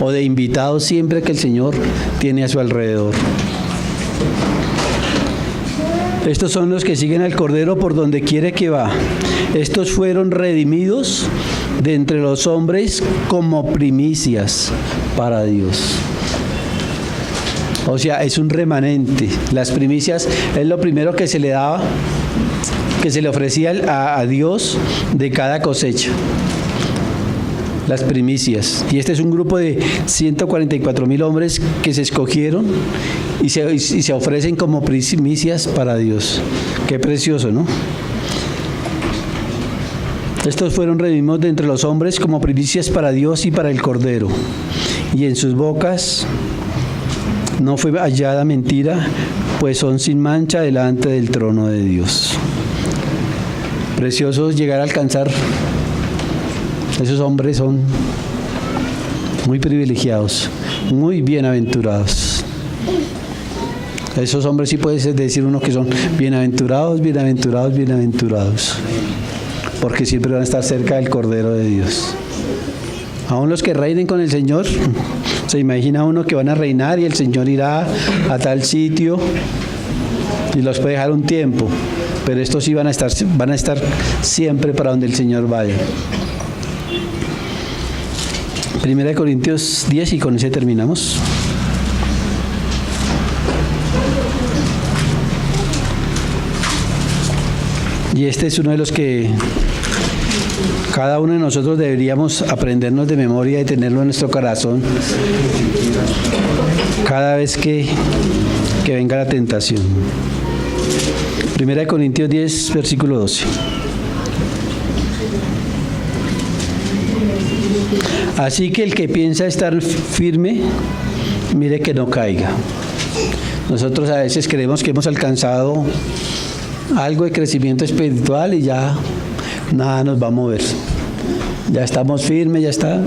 o de invitados siempre que el Señor tiene a su alrededor. Estos son los que siguen al Cordero por donde quiere que va. Estos fueron redimidos de entre los hombres como primicias para Dios. O sea, es un remanente. Las primicias es lo primero que se le daba, que se le ofrecía a Dios de cada cosecha. Las primicias. Y este es un grupo de 144,000 hombres que se escogieron y se ofrecen como primicias para Dios. Qué precioso, ¿no? Estos fueron redimidos de entre los hombres como primicias para Dios y para el Cordero. Y en sus bocas no fue hallada mentira, pues son sin mancha delante del trono de Dios. Preciosos llegar a alcanzar. Esos hombres son muy privilegiados, muy bienaventurados. Esos hombres sí puede decir uno que son bienaventurados, bienaventurados, bienaventurados, porque siempre van a estar cerca del Cordero de Dios. Aún los que reinen con el Señor, se imagina uno que van a reinar y el Señor irá a tal sitio y los puede dejar un tiempo, pero estos sí van a estar siempre para donde el Señor vaya. 1 Corintios 10, y con ese terminamos. Y este es uno de los que cada uno de nosotros deberíamos aprendernos de memoria y tenerlo en nuestro corazón cada vez que venga la tentación. 1 Corintios 10, versículo 12. Así que el que piensa estar firme, mire que no caiga. Nosotros a veces creemos que hemos alcanzado algo de crecimiento espiritual y ya nada nos va a mover. Ya estamos firmes, ya está.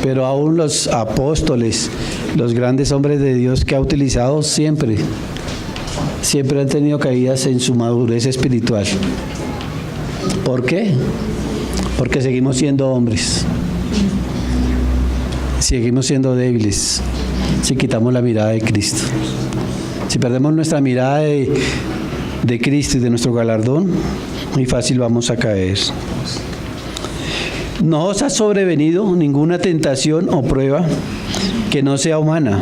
Pero aún los apóstoles, los grandes hombres de Dios que ha utilizado siempre han tenido caídas en su madurez espiritual. ¿Por qué? Porque seguimos siendo hombres. Seguimos siendo débiles si quitamos la mirada de Cristo. Si perdemos nuestra mirada de Cristo y de nuestro galardón, muy fácil vamos a caer. No os ha sobrevenido ninguna tentación o prueba que no sea humana,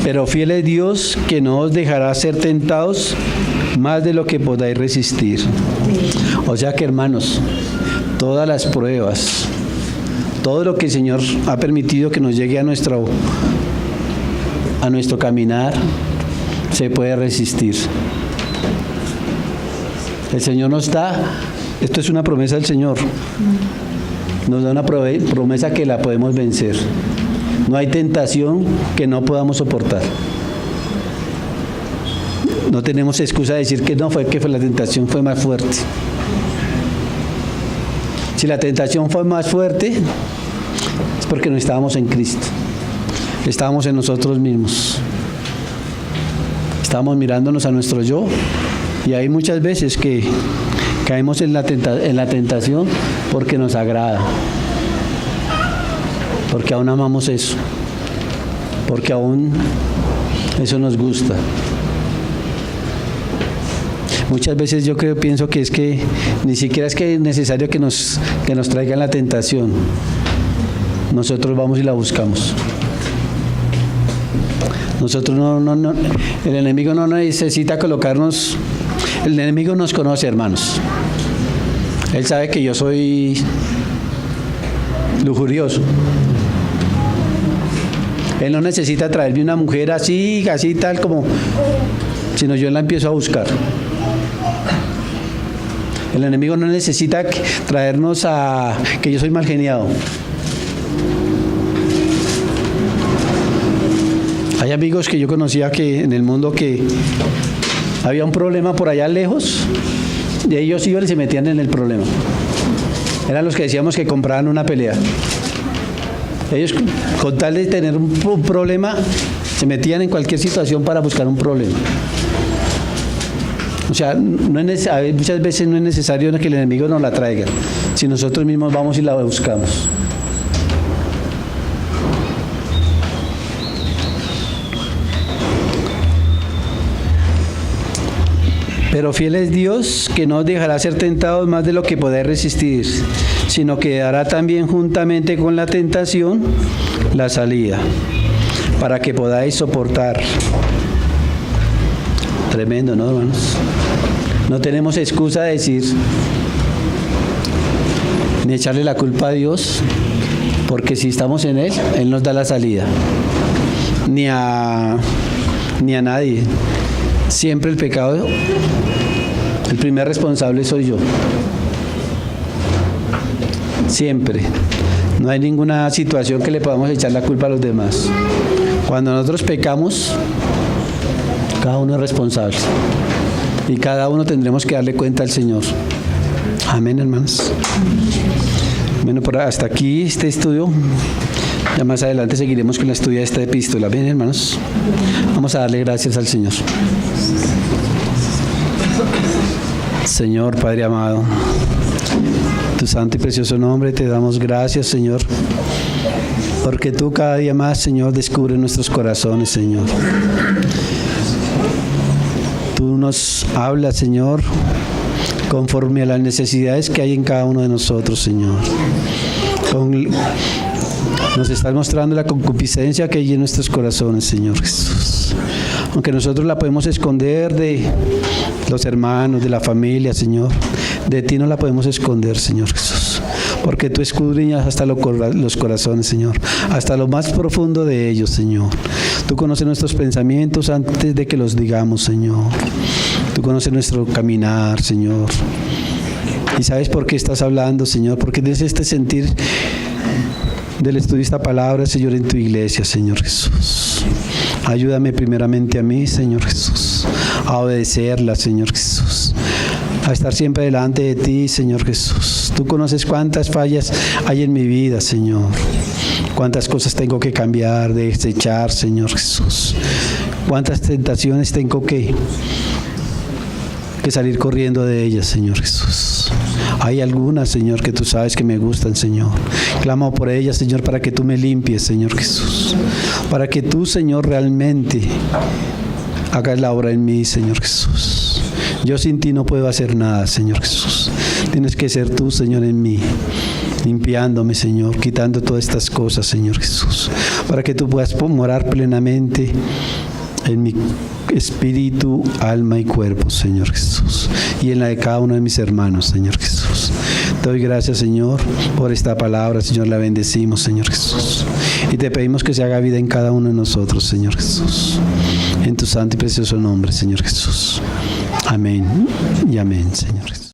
pero fiel es Dios, que no os dejará ser tentados más de lo que podáis resistir. O sea que, hermanos, todas las pruebas, todo lo que el Señor ha permitido que nos llegue a nuestro caminar, se puede resistir. El Señor nos da, esto es una promesa del Señor, nos da una promesa que la podemos vencer. No hay tentación que no podamos soportar. no tenemos excusa de decir que no, que la tentación fue más fuerte. Si la tentación fue más fuerte, es porque no estábamos en Cristo. Estábamos en nosotros mismos. Estábamos mirándonos a nuestro yo. Y hay muchas veces que caemos en la tentación porque nos agrada. Porque aún amamos eso. Porque aún eso nos gusta. Muchas veces yo pienso que es que ni siquiera es que es necesario que nos traigan la tentación. Nosotros vamos y la buscamos. Nosotros no, el enemigo no necesita colocarnos, el enemigo nos conoce, hermanos. Él sabe que yo soy lujurioso. Él no necesita traerme una mujer así tal como, sino yo la empiezo a buscar. El enemigo no necesita traernos a que yo soy mal geniado. Hay amigos que yo conocía que en el mundo que había un problema por allá lejos y ellos iban y se metían en el problema. Eran los que decíamos que compraban una pelea. Ellos, con tal de tener un problema, se metían en cualquier situación para buscar un problema. O sea, muchas veces no es necesario que el enemigo nos la traiga, si nosotros mismos vamos y la buscamos. Pero fiel es Dios, que no os dejará ser tentados más de lo que podáis resistir, sino que dará también juntamente con la tentación la salida, para que podáis soportar. Tremendo, ¿no, hermanos? No tenemos excusa de decir, ni echarle la culpa a Dios, porque si estamos en Él, Él nos da la salida. Ni a nadie. Siempre el pecado, el primer responsable soy yo. Siempre. No hay ninguna situación que le podamos echar la culpa a los demás. Cuando nosotros pecamos, cada uno es responsable. Y cada uno tendremos que darle cuenta al Señor. Amén, hermanos. Bueno, hasta aquí este estudio. Ya más adelante seguiremos con el estudio de esta epístola. Bien, hermanos. Vamos a darle gracias al Señor. Señor, Padre amado, tu santo y precioso nombre, te damos gracias, Señor, porque tú cada día más, Señor, descubres nuestros corazones, Señor. Tú nos hablas, Señor, conforme a las necesidades que hay en cada uno de nosotros, Señor. Nos estás mostrando la concupiscencia que hay en nuestros corazones, Señor Jesús. Aunque nosotros la podemos esconder de los hermanos, de la familia, Señor, de ti no la podemos esconder, Señor Jesús. Porque tú escudriñas hasta los corazones, Señor, hasta lo más profundo de ellos, Señor. Tú conoces nuestros pensamientos antes de que los digamos, Señor. Tú conoces nuestro caminar, Señor. Y sabes por qué estás hablando, Señor, porque tienes este sentir del estudio de esta palabra, Señor, en tu iglesia, Señor Jesús. Ayúdame primeramente a mí, Señor Jesús, a obedecerla, Señor Jesús, a estar siempre delante de ti, Señor Jesús. Tú conoces cuántas fallas hay en mi vida, Señor, cuántas cosas tengo que cambiar, desechar, Señor Jesús, cuántas tentaciones tengo que salir corriendo de ellas, Señor Jesús. Hay algunas, Señor, que tú sabes que me gustan, Señor. Clamo por ellas, Señor, para que tú me limpies, Señor Jesús. Para que tú, Señor, realmente hagas la obra en mí, Señor Jesús. Yo sin ti no puedo hacer nada, Señor Jesús. Tienes que ser tú, Señor, en mí, limpiándome, Señor, quitando todas estas cosas, Señor Jesús, para que tú puedas morar plenamente en mi espíritu, alma y cuerpo, Señor Jesús, y en la de cada uno de mis hermanos, Señor Jesús. Te doy gracias, Señor, por esta palabra, Señor, la bendecimos, Señor Jesús, y te pedimos que se haga vida en cada uno de nosotros, Señor Jesús, en tu santo y precioso nombre, Señor Jesús. Amén y amén, Señor Jesús.